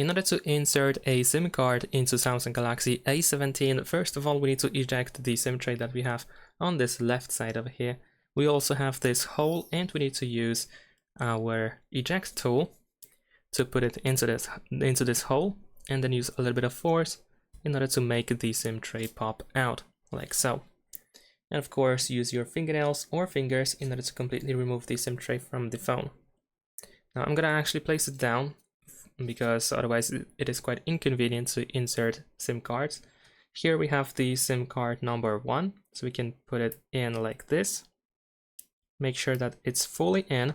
In order to insert a SIM card into Samsung Galaxy A17, first of all we need to eject the SIM tray that we have on this left side over here. We also have this hole and we need to use our eject tool to put it into this hole and then use a little bit of force in order to make the SIM tray pop out, like so. And of course use your fingernails or fingers in order to completely remove the SIM tray from the phone. Now I'm gonna actually place it down because otherwise it is quite inconvenient to insert SIM cards. Here we have the SIM card number 1, so we can put it in like this. Make sure that it's fully in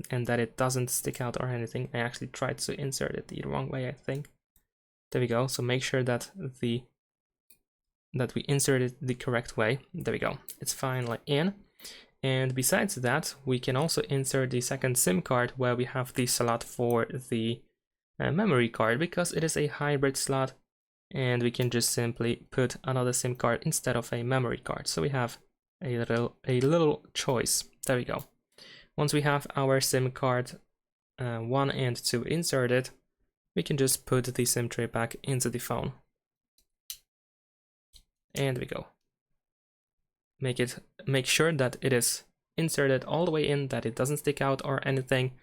and that it doesn't stick out or anything. I actually tried to insert it the wrong way, I think. There we go. So make sure that we insert it the correct way. There we go. It's finally in. And besides that, we can also insert the second SIM card where we have the slot for the memory card, because it is a hybrid slot, and we can just simply put another SIM card instead of a memory card. So we have a little choice. There we go. Once we have our SIM card 1 and 2 inserted, we can just put the SIM tray back into the phone. And we go. Make sure that it is inserted all the way in, that it doesn't stick out or anything.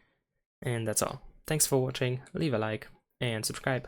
And that's all. Thanks for watching, leave a like and subscribe.